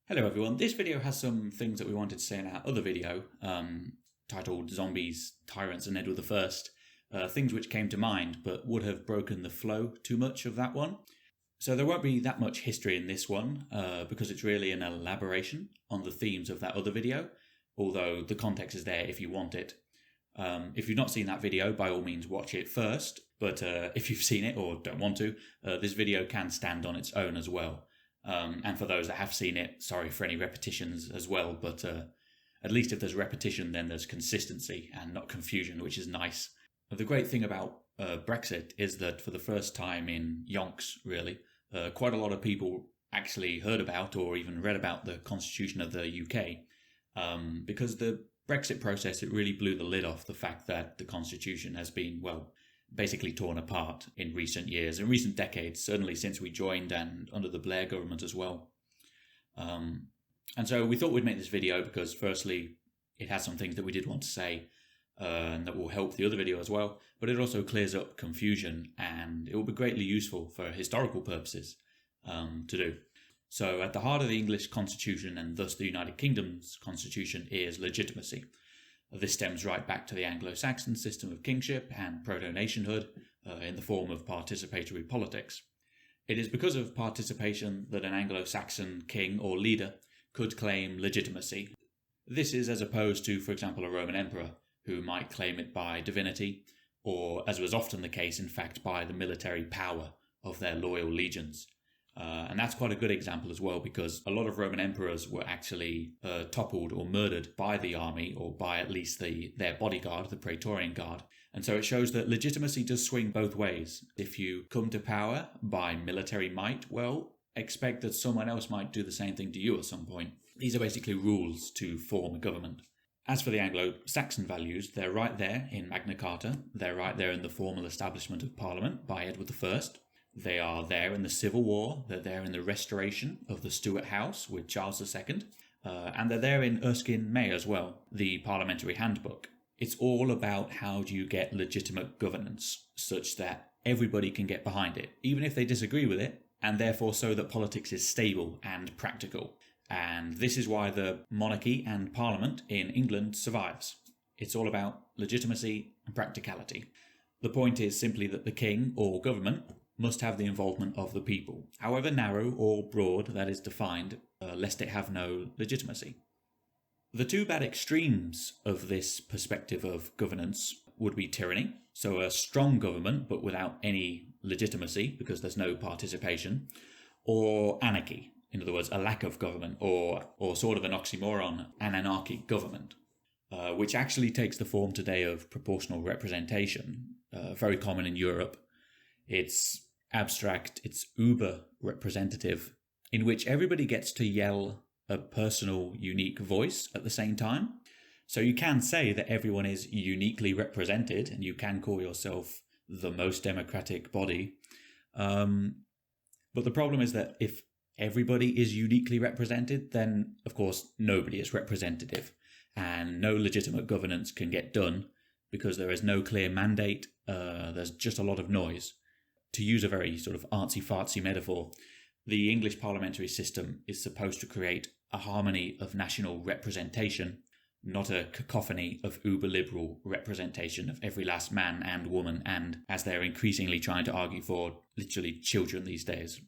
Hello everyone, this video has some things that we wanted to say in our other video, titled Zombies, Tyrants and Edward I, things which came to mind but would have broken the flow too much of that one. So there won't be that much history in this one, because it's really an elaboration on the themes of that other video, although the context is there if you want it. If you've not seen that video, by all means watch it first, but if you've seen it or don't want to, this video can stand on its own as well. And for those that have seen it, sorry for any repetitions as well, but at least if there's repetition, then there's consistency and not confusion, which is nice. The great thing about Brexit is that for the first time in yonks, really, quite a lot of people actually heard about or even read about the Constitution of the UK, because the Brexit process, it really blew the lid off the fact that the Constitution has been, well, basically torn apart in recent years, in recent decades, certainly since we joined and under the Blair government as well. And so we thought we'd make this video because firstly, it has some things that we did want to say and that will help the other video as well, but it also clears up confusion and it will be greatly useful for historical purposes to do. So at the heart of the English Constitution and thus the United Kingdom's Constitution is legitimacy. This stems right back to the Anglo-Saxon system of kingship and proto-nationhood in the form of participatory politics. It is because of participation that an Anglo-Saxon king or leader could claim legitimacy. This is as opposed to, for example, a Roman emperor who might claim it by divinity, or, as was often the case, in fact, by the military power of their loyal legions. And that's quite a good example as well, because a lot of Roman emperors were actually toppled or murdered by the army, or by at least their bodyguard, the Praetorian Guard. And so it shows that legitimacy does swing both ways. If you come to power by military might, well, expect that someone else might do the same thing to you at some point. These are basically rules to form a government. As for the Anglo-Saxon values, they're right there in Magna Carta. They're right there in the formal establishment of Parliament by Edward I. They are there in the Civil War, they're there in the restoration of the Stuart House with Charles II, and they're there in Erskine May as well, the Parliamentary Handbook. It's all about how do you get legitimate governance, such that everybody can get behind it, even if they disagree with it, and therefore so that politics is stable and practical. And this is why the monarchy and Parliament in England survives. It's all about legitimacy and practicality. The point is simply that the king or government must have the involvement of the people, however narrow or broad that is defined, lest it have no legitimacy. The two bad extremes of this perspective of governance would be tyranny, so a strong government but without any legitimacy because there's no participation, or anarchy, in other words, a lack of government, or sort of an oxymoron, an anarchic government, which actually takes the form today of proportional representation, very common in Europe. It's abstract, it's uber representative, in which everybody gets to yell a personal, unique voice at the same time. So you can say that everyone is uniquely represented, and you can call yourself the most democratic body. But the problem is that if everybody is uniquely represented, then, of course, nobody is representative, and no legitimate governance can get done because there is no clear mandate, there's just a lot of noise. To use a very sort of artsy-fartsy metaphor, the English parliamentary system is supposed to create a harmony of national representation, not a cacophony of uber-liberal representation of every last man and woman, and, as they're increasingly trying to argue for, literally children these days.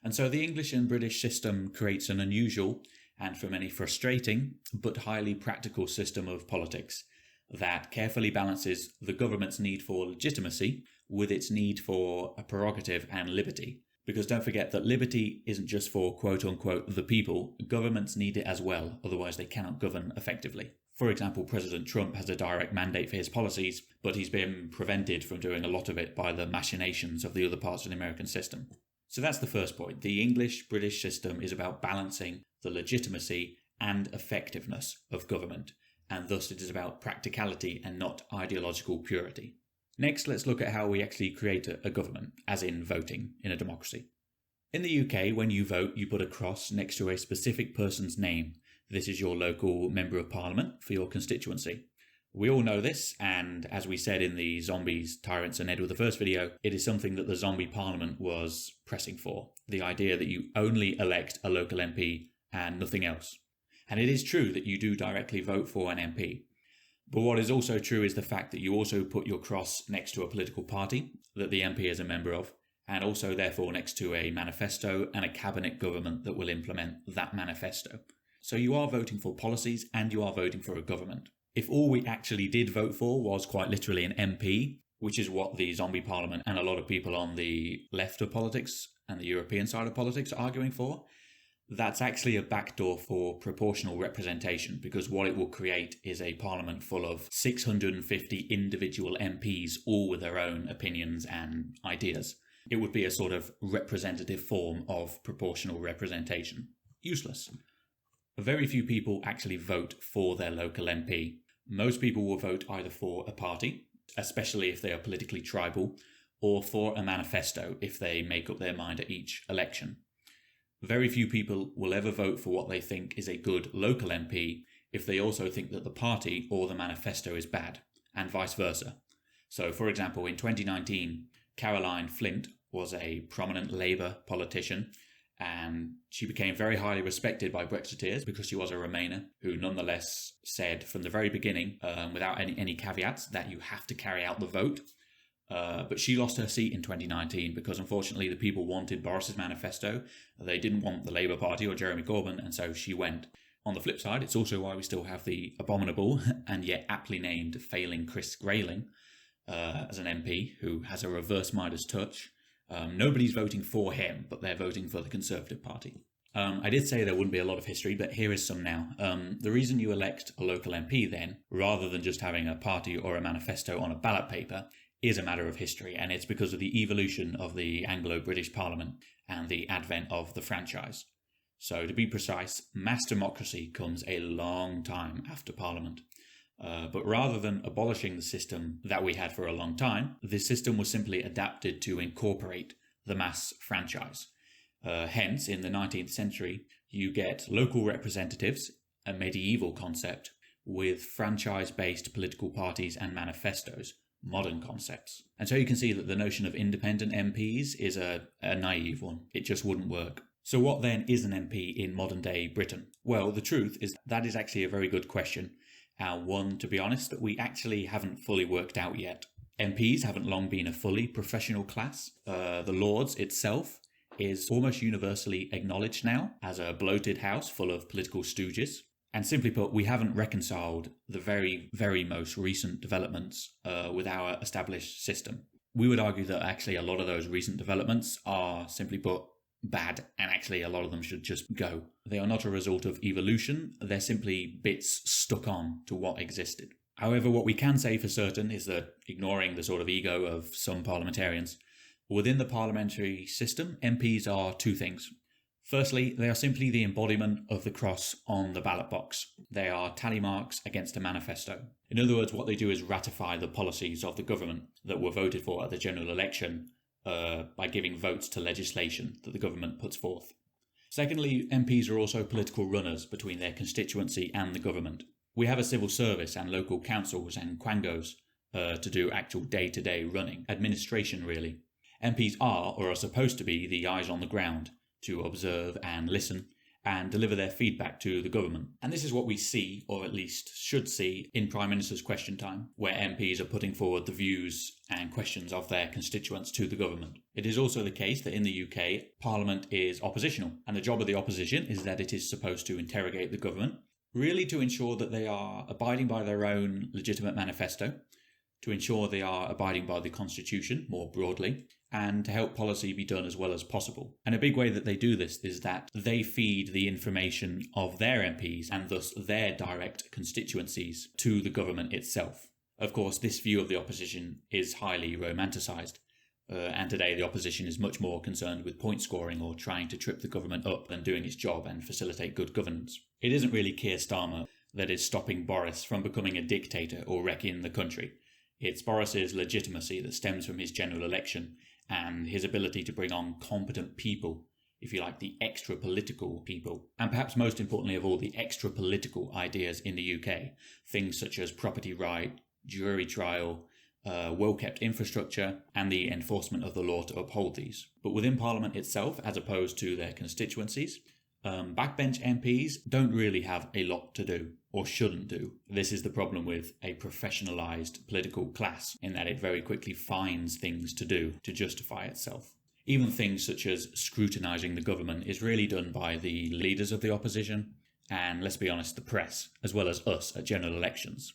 And so the English and British system creates an unusual, and for many frustrating, but highly practical system of politics that carefully balances the government's need for legitimacy with its need for a prerogative and liberty. Because don't forget that liberty isn't just for quote-unquote the people, governments need it as well, otherwise they cannot govern effectively. For example, President Trump has a direct mandate for his policies, but he's been prevented from doing a lot of it by the machinations of the other parts of the American system. So that's the first point. The English-British system is about balancing the legitimacy and effectiveness of government, and thus it is about practicality and not ideological purity. Next, let's look at how we actually create a government, as in voting in a democracy. In the UK, when you vote, you put a cross next to a specific person's name. This is your local member of parliament for your constituency. We all know this, and as we said in the Zombies, Tyrants and Edward I video, it is something that the zombie parliament was pressing for. The idea that you only elect a local MP and nothing else. And it is true that you do directly vote for an MP. But what is also true is the fact that you also put your cross next to a political party that the MP is a member of, and also therefore next to a manifesto and a cabinet government that will implement that manifesto. So you are voting for policies and you are voting for a government. If all we actually did vote for was quite literally an MP, which is what the zombie parliament and a lot of people on the left of politics and the European side of politics are arguing for, that's actually a backdoor for proportional representation, because what it will create is a parliament full of 650 individual MPs, all with their own opinions and ideas. It would be a sort of representative form of proportional representation. Useless. Very few people actually vote for their local MP. Most people will vote either for a party, especially if they are politically tribal, or for a manifesto if they make up their mind at each election. Very few people will ever vote for what they think is a good local MP if they also think that the party or the manifesto is bad, and vice versa. So, for example, in 2019, Caroline Flint was a prominent Labour politician, and she became very highly respected by Brexiteers because she was a Remainer who nonetheless said from the very beginning, without any caveats, that you have to carry out the vote. But she lost her seat in 2019 because unfortunately the people wanted Boris's manifesto. They didn't want the Labour Party or Jeremy Corbyn, and so she went. On the flip side, it's also why we still have the abominable and yet aptly named failing Chris Grayling as an MP who has a reverse Midas touch. Nobody's voting for him, but they're voting for the Conservative Party. I did say there wouldn't be a lot of history, but here is some now. The reason you elect a local MP then, rather than just having a party or a manifesto on a ballot paper, is a matter of history, and it's because of the evolution of the Anglo-British Parliament and the advent of the franchise. So to be precise, mass democracy comes a long time after Parliament. But rather than abolishing the system that we had for a long time, this system was simply adapted to incorporate the mass franchise. Hence, in the 19th century, you get local representatives, a medieval concept, with franchise-based political parties and manifestos, modern concepts. And so you can see that the notion of independent MPs is a naive one. It just wouldn't work. So what then is an MP in modern day Britain? Well, the truth is that is actually a very good question. One, to be honest, that we actually haven't fully worked out yet. MPs haven't long been a fully professional class. The Lords itself is almost universally acknowledged now as a bloated house full of political stooges. And simply put, we haven't reconciled the very, very most recent developments with our established system. We would argue that actually a lot of those recent developments are, simply put, bad, and actually a lot of them should just go. They are not a result of evolution, they're simply bits stuck on to what existed. However, what we can say for certain is that, ignoring the sort of ego of some parliamentarians, within the parliamentary system, MPs are two things. Firstly, they are simply the embodiment of the cross on the ballot box. They are tally marks against a manifesto. In other words, what they do is ratify the policies of the government that were voted for at the general election by giving votes to legislation that the government puts forth. Secondly, MPs are also political runners between their constituency and the government. We have a civil service and local councils and quangos to do actual day-to-day running, administration really. MPs are, or are supposed to be, the eyes on the ground, to observe and listen and deliver their feedback to the government. And this is what we see, or at least should see, in Prime Minister's Question Time, where MPs are putting forward the views and questions of their constituents to the government. It is also the case that in the UK, Parliament is oppositional, and the job of the opposition is that it is supposed to interrogate the government, really to ensure that they are abiding by their own legitimate manifesto, to ensure they are abiding by the Constitution more broadly, and to help policy be done as well as possible. And a big way that they do this is that they feed the information of their MPs and thus their direct constituencies to the government itself. Of course, this view of the opposition is highly romanticised, and today the opposition is much more concerned with point scoring or trying to trip the government up than doing its job and facilitate good governance. It isn't really Keir Starmer that is stopping Boris from becoming a dictator or wrecking the country. It's Boris's legitimacy that stems from his general election and his ability to bring on competent people, if you like, the extra-political people, and perhaps most importantly of all, the extra-political ideas in the UK, things such as property right, jury trial, well-kept infrastructure, and the enforcement of the law to uphold these. But within Parliament itself, as opposed to their constituencies, Backbench MPs don't really have a lot to do, or shouldn't do. This is the problem with a professionalised political class, in that it very quickly finds things to do to justify itself. Even things such as scrutinising the government is really done by the leaders of the opposition, and let's be honest, the press, as well as us at general elections.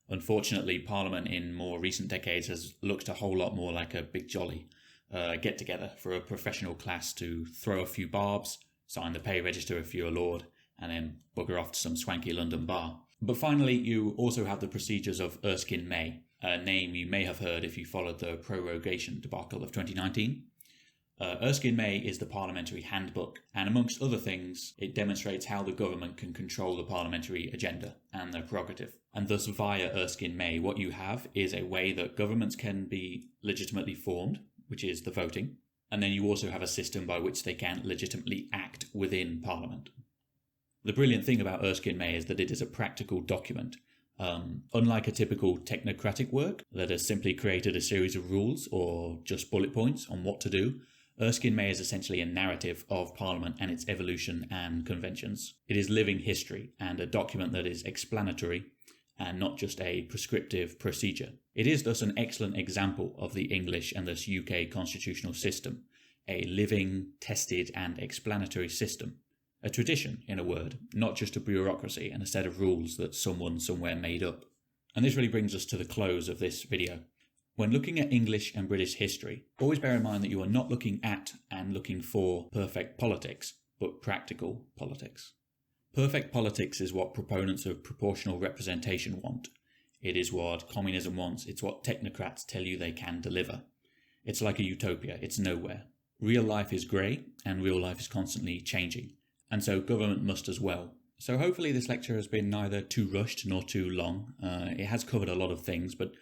Unfortunately, Parliament in more recent decades has looked a whole lot more like a big jolly get-together for a professional class to throw a few barbs, sign the pay register if you're a lord, and then bugger off to some swanky London bar. But finally, you also have the procedures of Erskine May, a name you may have heard if you followed the prorogation debacle of 2019. Erskine May is the Parliamentary Handbook, and amongst other things, it demonstrates how the government can control the parliamentary agenda and their prerogative. And thus, via Erskine May, what you have is a way that governments can be legitimately formed, which is the voting, and then you also have a system by which they can legitimately act within Parliament. The brilliant thing about Erskine May is that it is a practical document. Unlike a typical technocratic work that has simply created a series of rules or just bullet points on what to do, Erskine May is essentially a narrative of Parliament and its evolution and conventions. It is living history and a document that is explanatory and not just a prescriptive procedure. It is thus an excellent example of the English and thus UK constitutional system, a living, tested and explanatory system. A tradition, in a word, not just a bureaucracy and a set of rules that someone somewhere made up. And this really brings us to the close of this video. When looking at English and British history, always bear in mind that you are not looking at and looking for perfect politics, but practical politics. Perfect politics is what proponents of proportional representation want. It is what communism wants. It's what technocrats tell you they can deliver. It's like a utopia. It's nowhere. Real life is grey, and real life is constantly changing. And so government must as well. So hopefully this lecture has been neither too rushed nor too long. It has covered a lot of things, but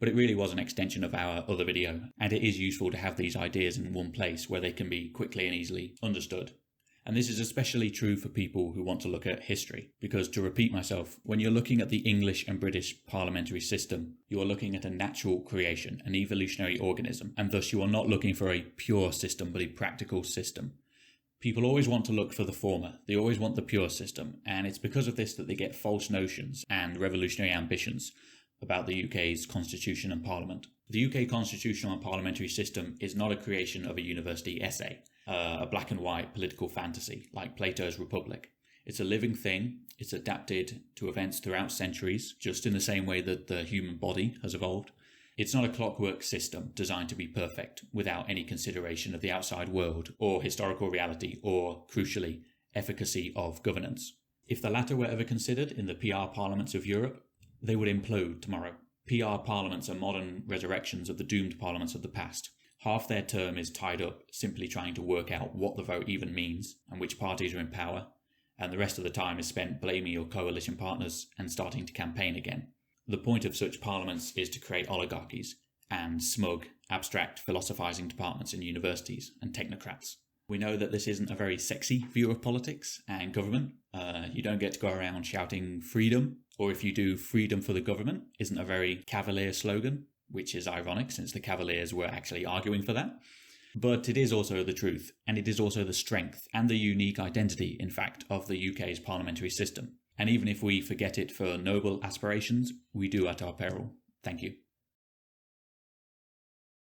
it really was an extension of our other video, and it is useful to have these ideas in one place where they can be quickly and easily understood. And this is especially true for people who want to look at history, because, to repeat myself, when you're looking at the English and British parliamentary system, you are looking at a natural creation, an evolutionary organism, and thus you are not looking for a pure system, but a practical system. People always want to look for the former. They always want the pure system, and it's because of this that they get false notions and revolutionary ambitions about the UK's constitution and parliament. The UK constitutional and parliamentary system is not a creation of a university essay, a black and white political fantasy like Plato's Republic. It's a living thing. It's adapted to events throughout centuries, just in the same way that the human body has evolved. It's not a clockwork system designed to be perfect without any consideration of the outside world or historical reality or, crucially, efficacy of governance. If the latter were ever considered in the PR parliaments of Europe, they would implode tomorrow. PR parliaments are modern resurrections of the doomed parliaments of the past. Half their term is tied up simply trying to work out what the vote even means and which parties are in power, and the rest of the time is spent blaming your coalition partners and starting to campaign again. The point of such parliaments is to create oligarchies and smug, abstract philosophising departments in universities and technocrats. We know that this isn't a very sexy view of politics and government. You don't get to go around shouting freedom, or if you do, freedom for the government isn't a very cavalier slogan, which is ironic since the Cavaliers were actually arguing for that. But it is also the truth, and it is also the strength and the unique identity, in fact, of the UK's parliamentary system. And even if we forget it for noble aspirations, we do at our peril. Thank you.